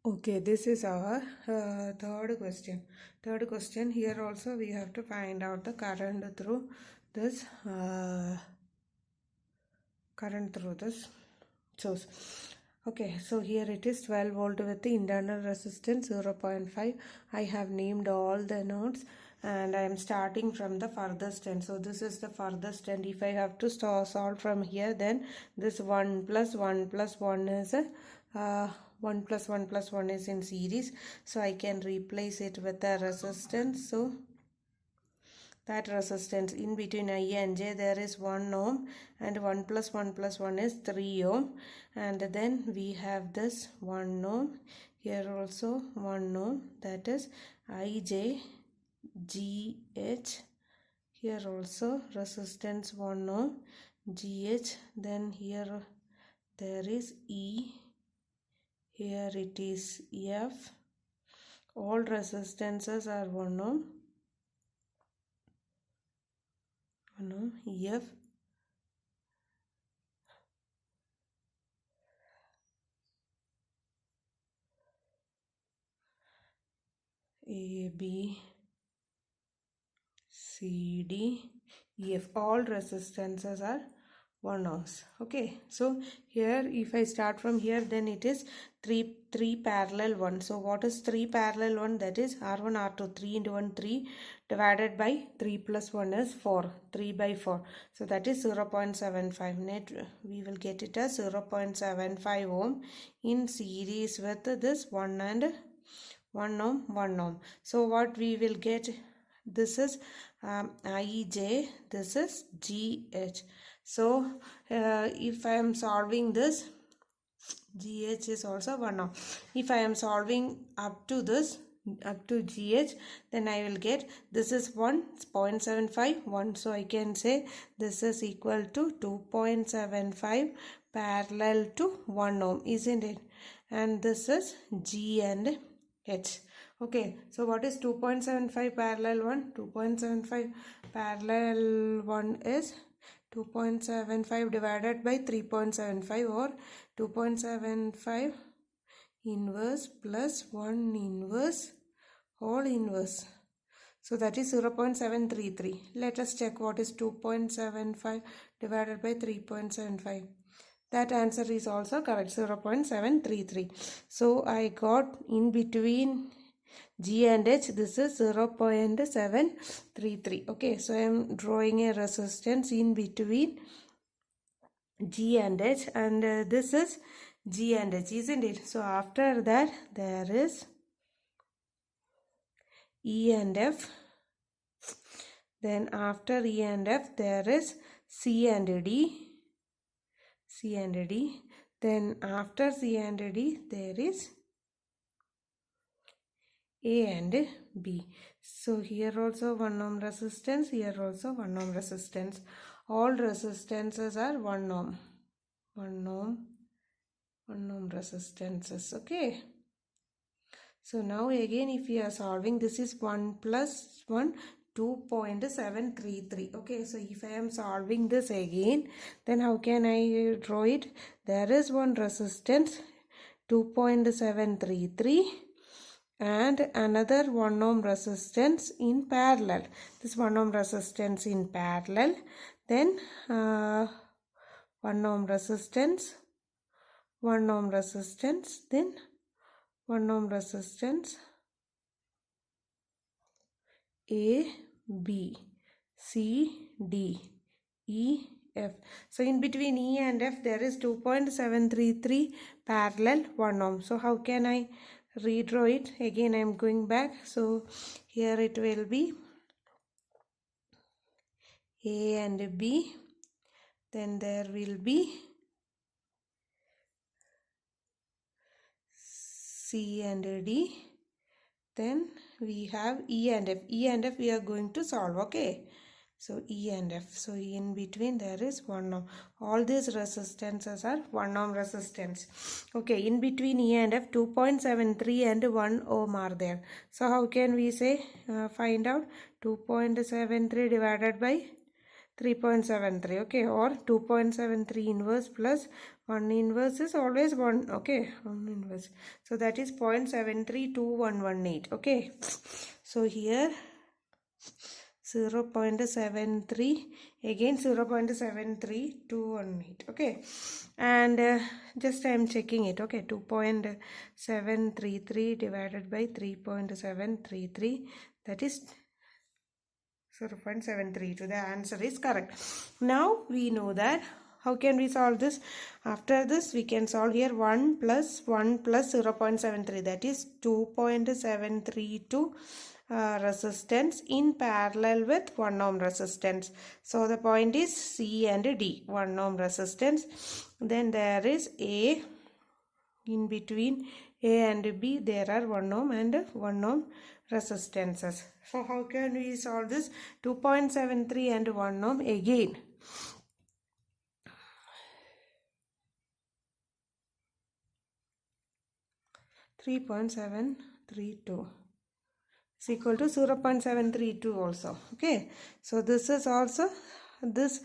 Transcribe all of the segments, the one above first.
Okay, this is our third question. Third question, here also we have to find out the current through this source. Okay, so here it is 12 volt with the internal resistance 0.5. I have named all the nodes and I am starting from the furthest end. So this is the furthest end. If I have to solve from here, then this 1 plus 1 plus 1 is a 1 plus 1 plus 1 is in series. So I can replace it with a resistance. So that resistance in between I and j there is 1 ohm, and 1 plus 1 plus 1 is 3 ohm, and then we have this 1 ohm, here also 1 ohm, that is ij gh, here also resistance 1 ohm gh, then here there is e, here it is f, all resistances are 1 ohm, f, a b c d e f, all resistances are 1 ohms. Okay, so here if I start from here, then it is 3 parallel 1. So what is 3 parallel 1? That is r1 r2, 3 into 1 3 divided by 3 plus 1 is 4, 3 by 4. So that is 0.75. Net we will get it as 0.75 ohm in series with this 1 and 1 ohm, 1 ohm. So what we will get, this is ij, this is gh. So if I am solving this, gh is also 1 ohm. If I am solving up to this, up to gh, then I will get this is 1.75 1. So I can say this is equal to 2.75 parallel to 1 ohm, isn't it? And this is g and h. Okay, so what is 2.75 parallel 1? 2.75 parallel 1 is 2.75 divided by 3.75, or 2.75 inverse plus 1 inverse whole inverse. So that is 0.733. Let us check what is 2.75 divided by 3.75. That answer is also correct, 0.733. So I got in between G and H, this is 0.733. Okay, so I am drawing a resistance in between G and H, and this is G and H, isn't it? So after that there is E and F. Then after E and F there is C and D. C and D. Then after C and D there is A and B. So here also 1 ohm resistance, here also 1 ohm resistance. All resistances are 1 ohm. 1 ohm, 1 ohm resistances. Okay. So now again if we are solving, this is 1 plus 1, 2.733. Okay, so if I am solving this again, then how can I draw it? There is one resistance 2.733 and another 1 ohm resistance in parallel. This 1 ohm resistance in parallel, then 1 ohm resistance, 1 ohm resistance, then 1 ohm resistance, A, B, C, D, E, F. So in between E and F there is 2.733 parallel 1 ohm. So how can I redraw it? Again I am going back. So here it will be A and B. Then there will be C and D. Then we have E and F. E and F we are going to solve. Okay. So E and F. So in between there is 1 ohm. All these resistances are 1 ohm resistance. Okay. In between E and F 2.73 and 1 ohm are there. So how can we say find out 2.73 divided by 3.73, okay, or 2.73 inverse plus 1 inverse is always 1, okay, 1 inverse. So that is 0.732118, okay. So here 0.73, again 0.73218, okay. And just I am checking it, okay, 2.733 divided by 3.733, that is 0.732. The answer is correct. Now we know that. How can we solve this? After this we can solve here 1 plus 1 plus 0.73, that is 2.732 resistance in parallel with 1 ohm resistance. So the point is C and D, 1 ohm resistance. Then there is A, in between A and B there are 1 ohm and 1 ohm resistances. So how can we solve this? 2.73 and 1 ohm again. (3.732) is equal to 0.732 also. Okay, so this is also this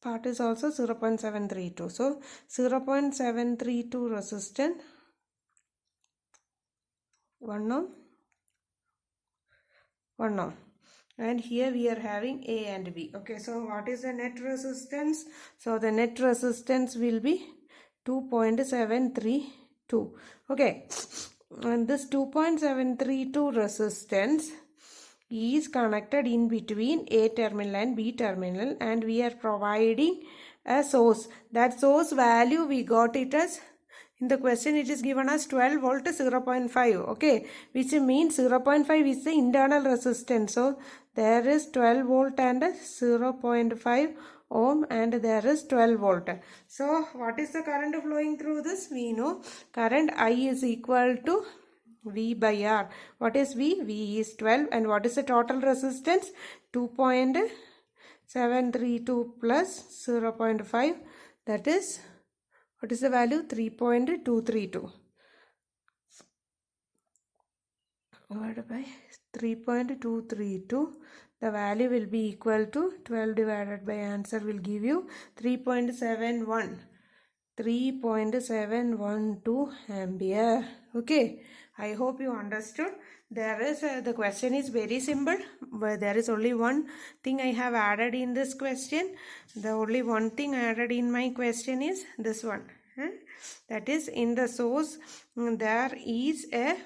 part is also 0.732. So 0.732 resistance, 1 ohm, 1 ohm, and here we are having A and B. Okay, so what is the net resistance? So the net resistance will be 2.732. okay, and this 2.732 resistance is connected in between A terminal and B terminal, and we are providing a source. That source value we got it as, in the question it is given as 12 volt 0.5, okay, which means 0.5 is the internal resistance. So there is 12 volt and 0.5 ohm, and there is 12 volt. So what is the current flowing through this? We know current I is equal to V by R. What is V? V is 12, and what is the total resistance? 2.732 plus 0.5, that is, what is the value? 3.232 divided by 3.232. The value will be equal to 12 divided by answer will give you 3.71. 3.712 ampere. Okay, I hope you understood. There is the question is very simple, but there is only one thing I have added in this question. The only one thing added in my question is this one. That is, in the source there is a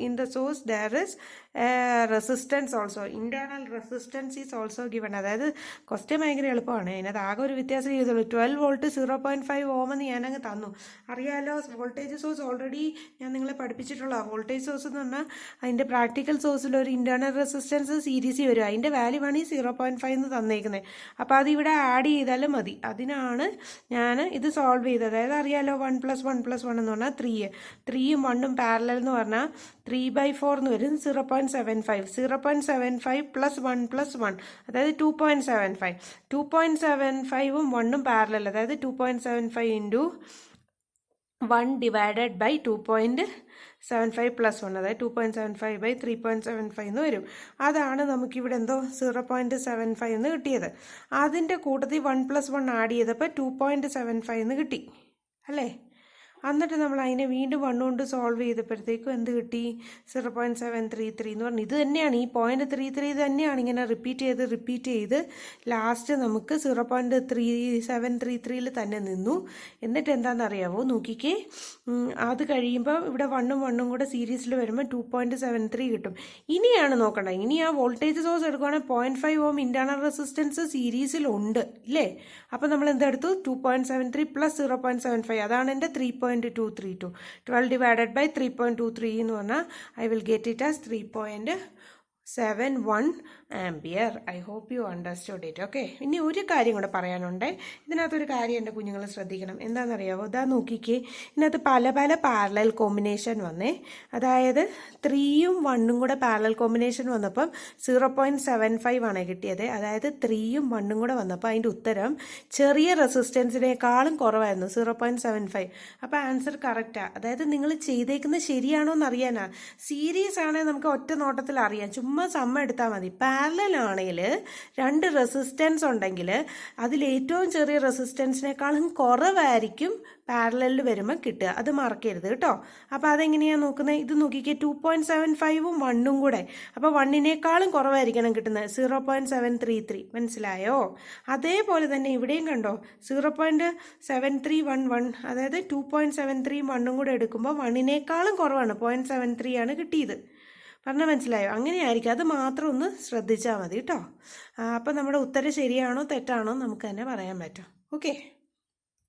in the source there is a resistance also. Internal resistance is also given. അതായത് question ഭയങ്കര എളുപ്പമാണ്. അതിനകത്ത് ആകെ ഒരു വ്യത്യാസം ചെയ്തുള്ളൂ. 12 volt 0.5 ഓം എന്ന് ഞാനങ്ങ് തന്നു. അറിയാലോ, വോൾട്ടേജ് സോഴ്സ് ഓൾറെഡി ഞാൻ നിങ്ങളെ പഠിപ്പിച്ചിട്ടുള്ള വോൾട്ടേജ് സോഴ്സ് എന്ന് പറഞ്ഞാൽ അതിൻ്റെ പ്രാക്ടിക്കൽ സോഴ്സിൽ ഒരു ഇൻറ്റേർണൽ റെസിസ്റ്റൻസ് സീരീസിൽ വരും. അതിൻ്റെ വാല്യൂ ആണ് ഈ 0.5 എന്ന് തന്നേക്കുന്നത്. അപ്പോൾ അതിവിടെ ആഡ് ചെയ്താലും മതി. അതിനാണ് ഞാൻ ഇത് സോൾവ് ചെയ്തത്. അതായത് അറിയാലോ 1 + 1 + 1 എന്ന് പറഞ്ഞാൽ 3യും 1ഉം പാരലൽ എന്ന് പറഞ്ഞാൽ 3/4 എന്ന് വരും. 0.75 0.75 + 1 + 1, അതായത് 2.75. 2.75ഉം 1ഉം പാരലൽ, അതായത് 2.75 × 1 ഡിവൈഡഡ് ബൈ 2.75 + 1, അതായത് 2.75 / 3.75 എന്ന് വരും. അതാണ് നമുക്കിവിടെ എന്തോ 0.75 എന്ന് കിട്ടിയത്. അതിൻ്റെ കൂട്ടത്തിൽ 1 + 1 ആഡ് ചെയ്തപ്പോൾ 2.75 എന്ന് കിട്ടി അല്ലേ? എന്നിട്ട് നമ്മൾ അതിനെ വീണ്ടും 1 കൊണ്ട് സോൾവ് ചെയ്തപ്പോഴത്തേക്കും എന്ത് കിട്ടി? 0.733 എന്ന് പറഞ്ഞു. ഇത് തന്നെയാണ്, ഈ 0.33 തന്നെയാണ് ഇങ്ങനെ റിപ്പീറ്റ് ചെയ്ത് ലാസ്റ്റ് നമുക്ക് 0.3733 തന്നെ നിന്നു. എന്നിട്ട് എന്താണെന്നറിയാവോ, നോക്കിക്കേ, അത് കഴിയുമ്പോൾ ഇവിടെ 1ഉം 1ഉം കൂടെ സീരീസിൽ വരുമ്പോൾ 2.73 കിട്ടും. ഇനിയാണ് നോക്കണ്ടത്. ഇനി ആ വോൾട്ടേജ് സോഴ്സ് എടുക്കുകയാണെങ്കിൽ 0.5 ഓം ഇൻറ്റേർണൽ റെസിസ്റ്റൻസ് സീരീസിലുണ്ട് ഇല്ലേ? അപ്പോൾ നമ്മൾ എന്തെടുത്തു? 2.73 + 0.75, അതാണ് എൻ്റെ 3.232. 12 divided by 3.23 എന്ന് പറഞ്ഞാൽ I will get it as 3.71 ampere. I hope you understood it. Okay, ഇനി ഒരു കാര്യം കൂടെ പറയാനുണ്ട്. ഇതിനകത്തൊരു കാര്യം എൻ്റെ കുഞ്ഞുങ്ങൾ ശ്രദ്ധിക്കണം. എന്താണെന്നറിയാമോ? ഇതാ നോക്കിക്കേ, ഇതിനകത്ത് പല പാരലൽ കോമ്പിനേഷൻ വന്നേ. അതായത് 3യും 1ഉം കൂടെ പാരലൽ കോമ്പിനേഷൻ വന്നപ്പം 0.75 ആണ് കിട്ടിയത്. അതായത് 3യും 1ഉം കൂടെ വന്നപ്പോൾ അതിൻ്റെ ഉത്തരം ചെറിയ റെസിസ്റ്റൻസിനേക്കാളും കുറവായിരുന്നു, 0.75. അപ്പോൾ ആൻസർ കറക്റ്റാണ്. അതായത് നിങ്ങൾ ചെയ്തേക്കുന്നത് ശരിയാണോ എന്ന് അറിയാനാ. സീരീസ് ആണെങ്കിൽ നമുക്ക് ഒറ്റ നോട്ടത്തിൽ അറിയാം. ചുമ്മാ സമ്മ എടുത്താൽ മതി. പാരലൽ ആണെങ്കിൽ 2 റെസിസ്റ്റൻസ് ഉണ്ടെങ്കിൽ അതിൽ ഏറ്റവും ചെറിയ റെസിസ്റ്റൻസിനേക്കാളും കുറവായിരിക്കും പാരലലിൽ വരുമ്പോൾ കിട്ടുക. അത് മറക്കരുത് കേട്ടോ. അപ്പോൾ അതെങ്ങനെയാണ് നോക്കുന്നത്? ഇത് നോക്കിക്കേ, 2.75ഉം 1ഉം കൂടെ. അപ്പോൾ 1നേക്കാളും കുറവായിരിക്കണം കിട്ടുന്നത്, 0.733. മനസ്സിലായോ? അതേപോലെ തന്നെ ഇവിടെയും കണ്ടോ, 0.7311, അതായത് 2.73 1ഉം കൂടെ എടുക്കുമ്പോൾ 1നേക്കാളും കുറവാണ്, 0.73 ആണ് കിട്ടിയത്. പറഞ്ഞാൽ മനസ്സിലായോ? അങ്ങനെയായിരിക്കും. അത് മാത്രം ഒന്ന് ശ്രദ്ധിച്ചാൽ മതി കേട്ടോ. അപ്പം നമ്മുടെ ഉത്തരം ശരിയാണോ തെറ്റാണോ നമുക്ക് തന്നെ പറയാൻ പറ്റും. ഓക്കെ.